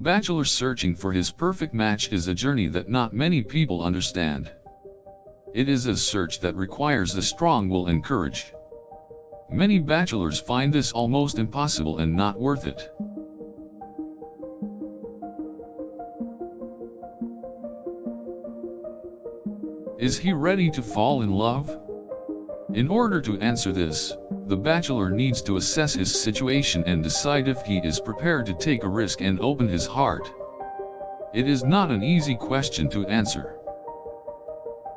Bachelor searching for his perfect match is a journey that not many people understand. It is a search that requires a strong will and courage. Many bachelors find this almost impossible and not worth it. Is he ready to fall in love? In order to answer this, the bachelor needs to assess his situation and decide if he is prepared to take a risk and open his heart. It is not an easy question to answer.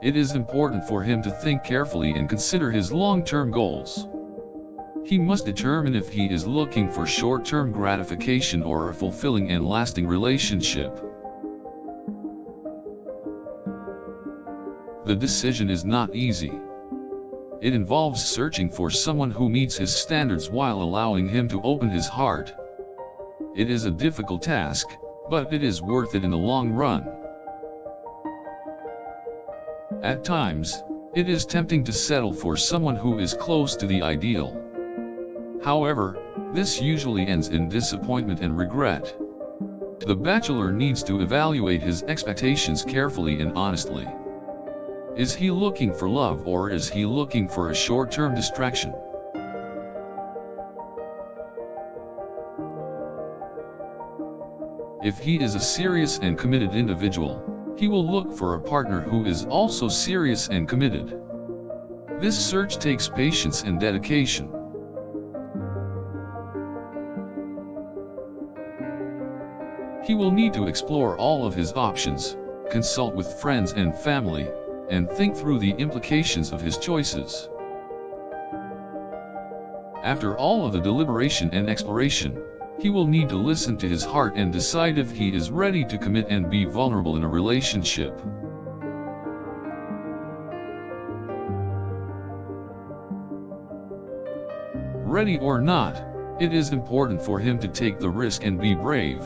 It is important for him to think carefully and consider his long-term goals. He must determine if he is looking for short-term gratification or a fulfilling and lasting relationship. The decision is not easy. It involves searching for someone who meets his standards while allowing him to open his heart. It is a difficult task, but it is worth it in the long run. At times, it is tempting to settle for someone who is close to the ideal. However, this usually ends in disappointment and regret. The bachelor needs to evaluate his expectations carefully and honestly. Is he looking for love or is he looking for a short-term distraction? If he is a serious and committed individual, he will look for a partner who is also serious and committed. This search takes patience and dedication. He will need to explore all of his options, consult with friends and family, and think through the implications of his choices. After all of the deliberation and exploration, he will need to listen to his heart and decide if he is ready to commit and be vulnerable in a relationship. Ready or not, it is important for him to take the risk and be brave.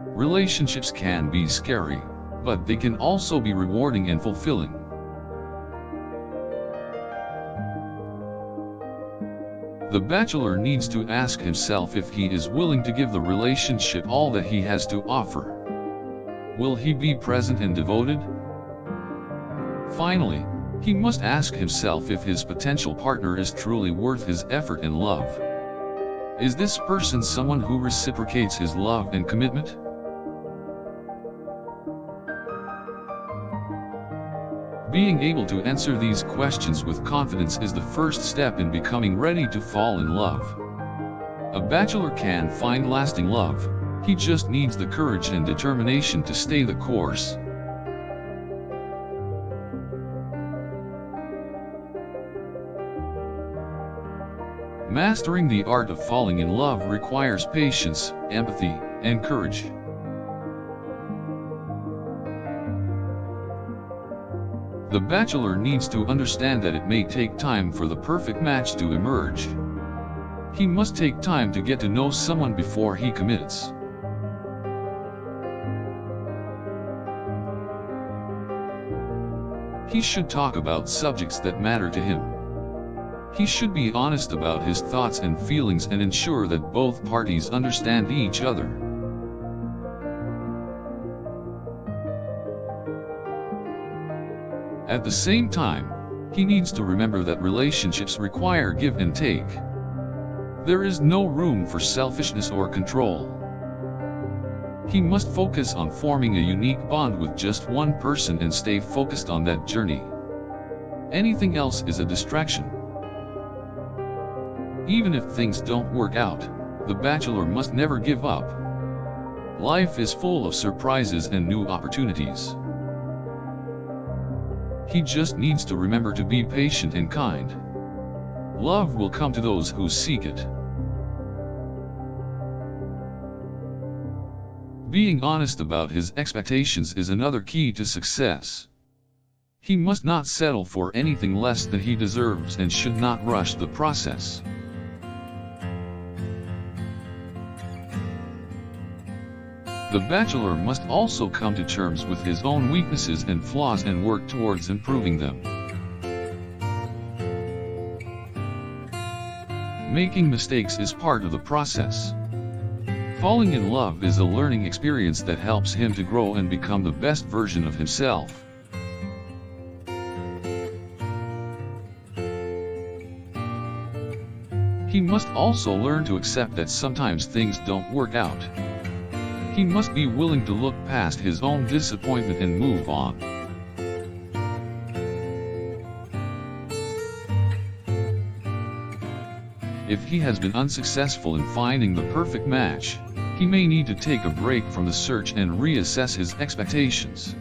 Relationships can be scary, but they can also be rewarding and fulfilling. The bachelor needs to ask himself if he is willing to give the relationship all that he has to offer. Will he be present and devoted? Finally, he must ask himself if his potential partner is truly worth his effort and love. Is this person someone who reciprocates his love and commitment? Being able to answer these questions with confidence is the first step in becoming ready to fall in love. A bachelor can find lasting love, he just needs the courage and determination to stay the course. Mastering the art of falling in love requires patience, empathy, and courage. The bachelor needs to understand that it may take time for the perfect match to emerge. He must take time to get to know someone before he commits. He should talk about subjects that matter to him. He should be honest about his thoughts and feelings and ensure that both parties understand each other. At the same time, he needs to remember that relationships require give and take. There is no room for selfishness or control. He must focus on forming a unique bond with just one person and stay focused on that journey. Anything else is a distraction. Even if things don't work out, the bachelor must never give up. Life is full of surprises and new opportunities. He just needs to remember to be patient and kind. Love will come to those who seek it. Being honest about his expectations is another key to success. He must not settle for anything less than he deserves and should not rush the process. The bachelor must also come to terms with his own weaknesses and flaws and work towards improving them. Making mistakes is part of the process. Falling in love is a learning experience that helps him to grow and become the best version of himself. He must also learn to accept that sometimes things don't work out. He must be willing to look past his own disappointment and move on. If he has been unsuccessful in finding the perfect match, he may need to take a break from the search and reassess his expectations.